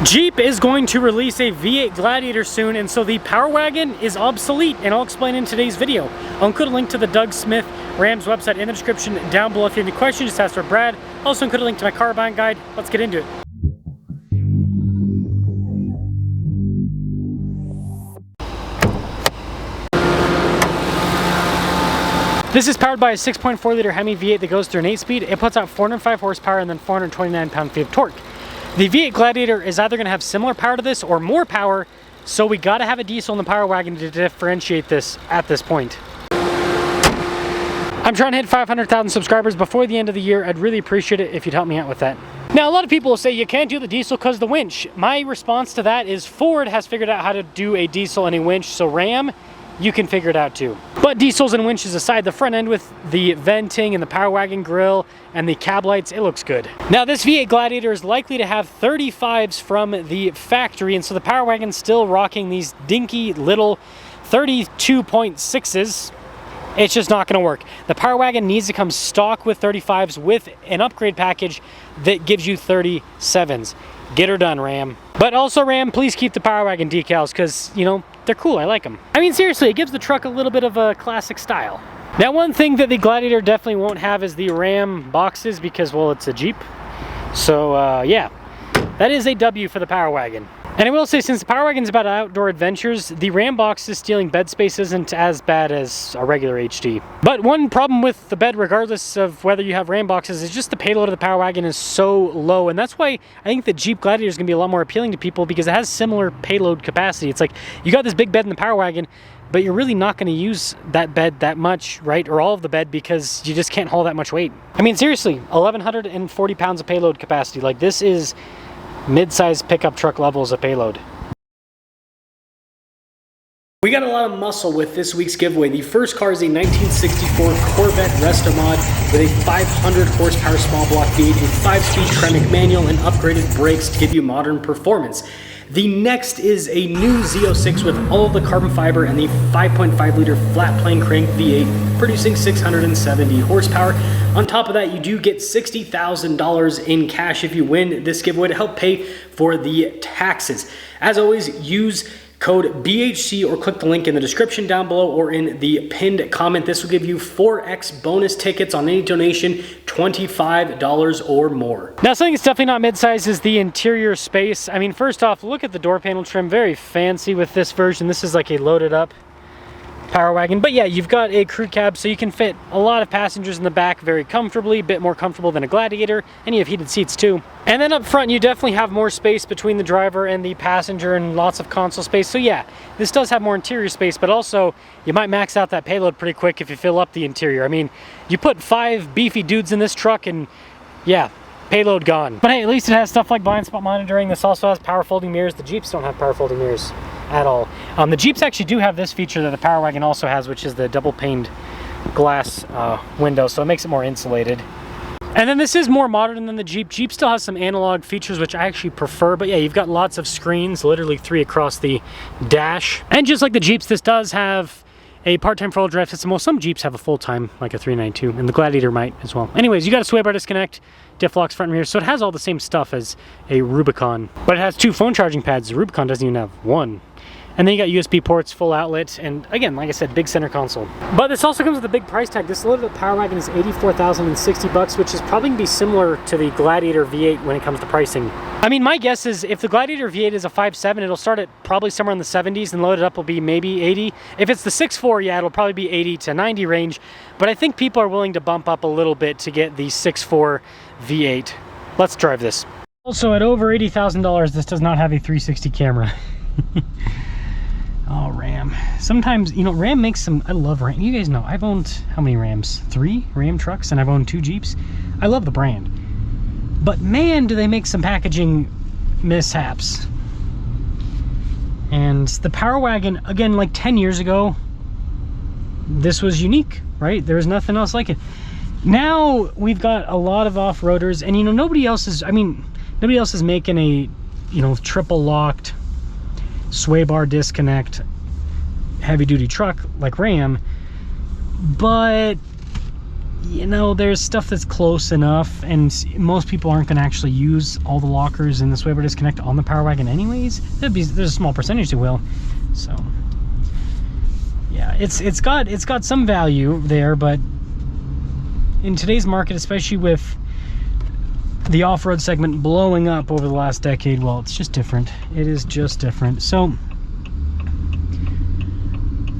Jeep is going to release a V8 Gladiator soon, and so the Power Wagon is obsolete, and I'll explain in today's video. I'll include a link to the Doug Smith Rams website in the description down below. If you have any questions, just ask for Brad. I'll also include a link to my car buying guide. Let's get into it. This is powered by a 6.4 liter Hemi V8 that goes through an 8-speed. It puts out 405 horsepower and then 429 pound-feet of torque. The V8 Gladiator is either going to have similar power to this or more power, so we got to have a diesel in the Power Wagon to differentiate this at this point. I'm trying to hit 500,000 subscribers before the end of the year. I'd really appreciate it if you'd help me out with that. Now, a lot of people will say you can't do the diesel because of the winch. My response to that is Ford has figured out how to do a diesel and a winch, so Ram, you can figure it out too. But diesels and winches aside, the front end with the venting and the Power Wagon grill and the cab lights, it looks good. Now this V8 Gladiator is likely to have 35s from the factory, and so the Power Wagon's still rocking these dinky little 32.6s. It's just not going to work. The Power Wagon needs to come stock with 35s with an upgrade package that gives you 37s. Get her done, Ram. But also, Ram, please keep the Power Wagon decals because, you know, they're cool. I like them. I mean, seriously, it gives the truck a little bit of a classic style. Now, one thing that the Gladiator definitely won't have is the Ram boxes because, well, it's a Jeep. So, yeah, that is a W for the Power Wagon. And I will say, since the Power Wagon's about outdoor adventures, the Ram boxes stealing bed space isn't as bad as a regular HD. But one problem with the bed, regardless of whether you have Ram boxes, is just the payload of the Power Wagon is so low. And that's why I think the Jeep Gladiator is going to be a lot more appealing to people because it has similar payload capacity. It's like, you got this big bed in the Power Wagon, but you're really not going to use that bed that much, right? Or all of the bed because you just can't haul that much weight. I mean, seriously, 1,140 pounds of payload capacity. Like, this is mid-size pickup truck levels of payload. We got a lot of muscle with this week's giveaway. The first car is a 1964 Corvette Resto Mod with a 500 horsepower small block V8, a 5-speed Tremec manual, and upgraded brakes to give you modern performance. The next is a new Z06 with all of the carbon fiber and the 5.5 liter flat plane crank V8 producing 670 horsepower. On top of that, you do get $60,000 in cash if you win this giveaway to help pay for the taxes. As always, use code BHC or click the link in the description down below or in the pinned comment. This will give you 4x bonus tickets on any donation, $25 or more. Now, something that's definitely not mid-size is the interior space. I mean, first off, look at the door panel trim. Very fancy with this version. This is like a loaded up Power Wagon. But yeah, you've got a crew cab, so you can fit a lot of passengers in the back very comfortably, a bit more comfortable than a Gladiator, and you have heated seats too. And then up front, you definitely have more space between the driver and the passenger and lots of console space. So yeah, this does have more interior space, but also you might max out that payload pretty quick if you fill up the interior. I mean, you put 5 beefy dudes in this truck and yeah, payload gone. But hey, at least it has stuff like blind spot monitoring. This also has power folding mirrors. The Jeeps don't have power folding mirrors at all. The Jeeps actually do have this feature that the Power Wagon also has, which is the double paned glass window, so it makes it more insulated. And then this is more modern than the Jeep. Jeep still has some analog features, which I actually prefer, but yeah, you've got lots of screens, literally 3 across the dash. And just like the Jeeps, this does have a part-time four-wheel drive system. Well, some Jeeps have a full-time, like a 392, and the Gladiator might as well. Anyways, you got a sway bar disconnect, diff locks front and rear, so it has all the same stuff as a Rubicon. But it has 2 phone charging pads. The Rubicon doesn't even have 1. And then you got USB ports, full outlet, and again, like I said, big center console. But this also comes with a big price tag. This loaded up Power Wagon is $84,060, which is probably gonna be similar to the Gladiator V8 when it comes to pricing. I mean, my guess is if the Gladiator V8 is a 5.7, it'll start at probably somewhere in the 70s and loaded up will be maybe 80. If it's the 6.4, yeah, it'll probably be 80 to 90 range. But I think people are willing to bump up a little bit to get the 6.4 V8. Let's drive this. Also, at over $80,000, this does not have a 360 camera. Oh, Ram. Sometimes, you know, Ram makes some, I love Ram. You guys know, I've owned, how many Rams? 3 Ram trucks, and I've owned 2 Jeeps. I love the brand. But man, do they make some packaging mishaps. And the Power Wagon, again, like 10 years ago, this was unique, right? There was nothing else like it. Now, we've got a lot of off-roaders, and you know, nobody else is, I mean, nobody else is making a, you know, triple locked sway bar disconnect heavy duty truck like Ram, but you know, there's stuff that's close enough, and most people aren't going to actually use all the lockers in the sway bar disconnect on the Power Wagon anyways. There's a small percentage that will. So yeah, it's got some value there, but in today's market, especially with the off-road segment blowing up over the last decade, well, it's just different. It is just different. So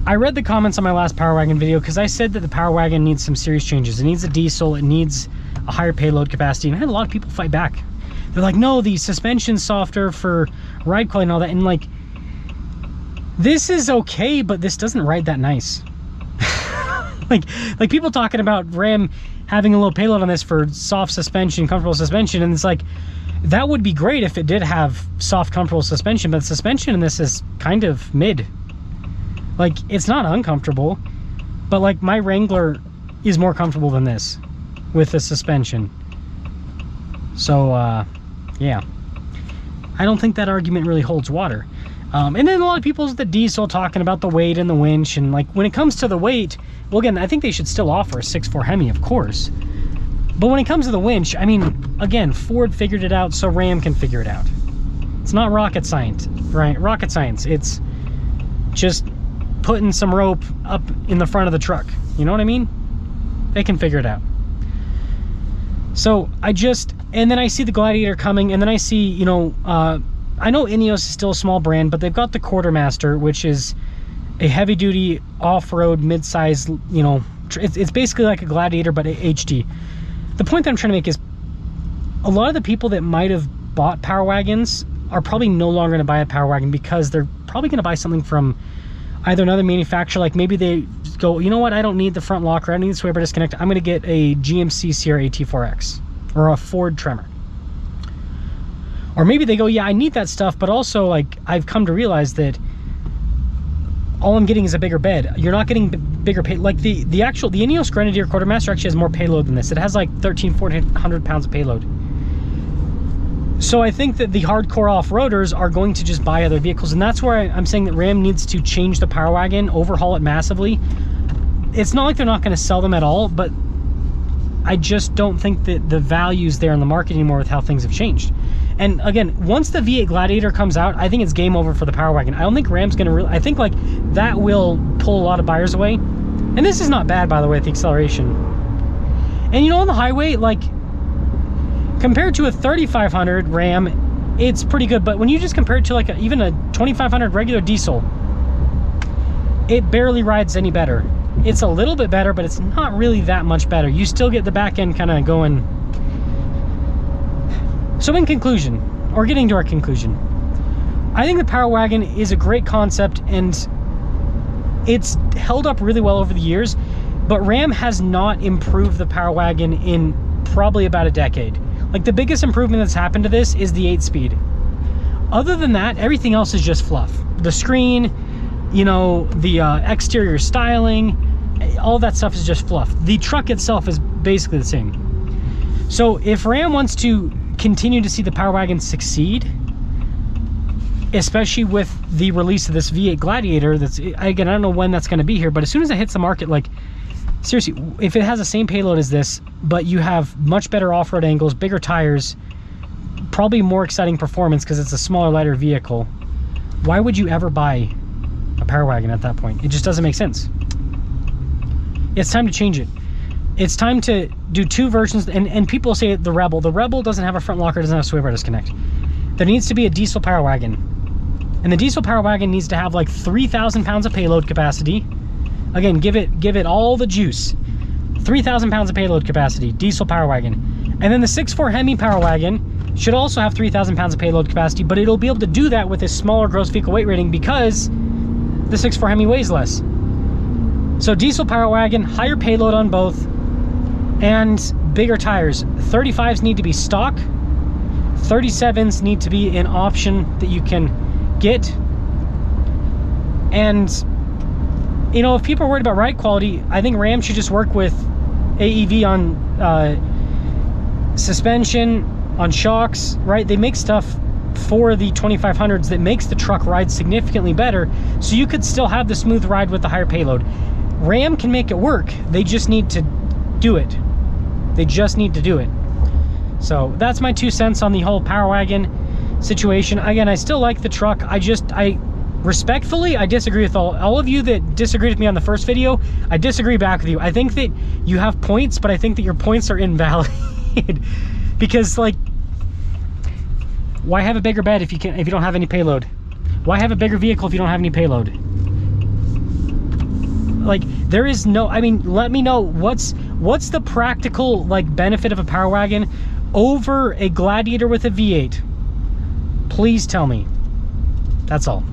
I read the comments on my last Power Wagon video because I said that the Power Wagon needs some serious changes. It needs a diesel, it needs a higher payload capacity, and I had a lot of people fight back. They're like, no, the suspension's softer for ride quality and all that, and like, this is okay, but this doesn't ride that nice. like people talking about Ram having a low payload on this for soft suspension, comfortable suspension, and it's like, that would be great if it did have soft, comfortable suspension, but the suspension in this is kind of mid. Like, it's not uncomfortable, but like my Wrangler is more comfortable than this with the suspension. So yeah, I don't think that argument really holds water. And then a lot of people with the diesel talking about the weight and the winch, and like when it comes to the weight, well, again, I think they should still offer a 6.4 Hemi, of course. But when it comes to the winch, I mean, again, Ford figured it out, so Ram can figure it out. It's not rocket science, right? Rocket science. It's just putting some rope up in the front of the truck. You know what I mean? They can figure it out. So and then I see the Gladiator coming, and then I see, you know, I know Ineos is still a small brand, but they've got the Quartermaster, which is a heavy-duty off-road mid-size, you know, it's basically like a Gladiator, but HD. The point that I'm trying to make is a lot of the people that might have bought Power Wagons are probably no longer going to buy a Power Wagon because they're probably going to buy something from either another manufacturer. Like maybe they go, you know what, I don't need the front locker, I don't need the sway bar disconnect, I'm going to get a GMC Sierra AT4X or a Ford Tremor. Or maybe they go, yeah, I need that stuff, but also, like, I've come to realize that all I'm getting is a bigger bed. You're not getting bigger pay. Like the Ineos Grenadier Quartermaster actually has more payload than this. It has like 1,400 pounds of payload. So I think that the hardcore off-roaders are going to just buy other vehicles, and that's where I'm saying that Ram needs to change the Power Wagon, overhaul it massively. It's not like they're not going to sell them at all, but I just don't think that the value's there in the market anymore with how things have changed. And again, once the V8 Gladiator comes out, I think it's game over for the Power Wagon. I don't think Ram's going to really, I think like that will pull a lot of buyers away. And this is not bad, by the way, at the acceleration. And you know, on the highway, like compared to a 3500 Ram, it's pretty good. But when you just compare it to like even a 2500 regular diesel, it barely rides any better. It's a little bit better, but it's not really that much better. You still get the back end kind of going. So in conclusion, or getting to our conclusion, I think the Power Wagon is a great concept, and it's held up really well over the years, but Ram has not improved the Power Wagon in probably about a decade. Like the biggest improvement that's happened to this is the 8-speed. Other than that, everything else is just fluff. The screen, you know, the exterior styling, all that stuff is just fluff. The truck itself is basically the same. So if Ram wants to continue to see the Power Wagon succeed, especially with the release of this V8 Gladiator, that's, again, I don't know when that's going to be here, but as soon as it hits the market, like seriously, if it has the same payload as this, but you have much better off-road angles, bigger tires, probably more exciting performance because it's a smaller, lighter vehicle, why would you ever buy a Power Wagon at that point? It just doesn't make sense. It's time to change it. It's time to do two versions, and people say the Rebel. The Rebel doesn't have a front locker, doesn't have a sway bar disconnect. There needs to be a diesel Power Wagon. And the diesel Power Wagon needs to have like 3,000 pounds of payload capacity. Again, give it all the juice. 3,000 pounds of payload capacity, diesel Power Wagon. And then the 6.4 Hemi Power Wagon should also have 3,000 pounds of payload capacity, but it'll be able to do that with a smaller gross vehicle weight rating because the 6.4 Hemi weighs less. So diesel Power Wagon, higher payload on both, and bigger tires. 35s need to be stock. 37s need to be an option that you can get. And you know, if people are worried about ride quality, I think Ram should just work with AEV on suspension, on shocks, right? They make stuff for the 2500s that makes the truck ride significantly better, so you could still have the smooth ride with the higher payload. Ram can make it work. They just need to do it. They just need to do it. So that's my 2 cents on the whole Power Wagon situation. Again, I still like the truck. I respectfully, I disagree with all of you that disagreed with me on the first video. I disagree back with you. I think that you have points, but I think that your points are invalid. Because, like, why have a bigger bed if you don't have any payload? Why have a bigger vehicle if you don't have any payload? Like, there is no, I mean, let me know what's the practical, like, benefit of a Power Wagon over a Gladiator with a V8? Please tell me. That's all.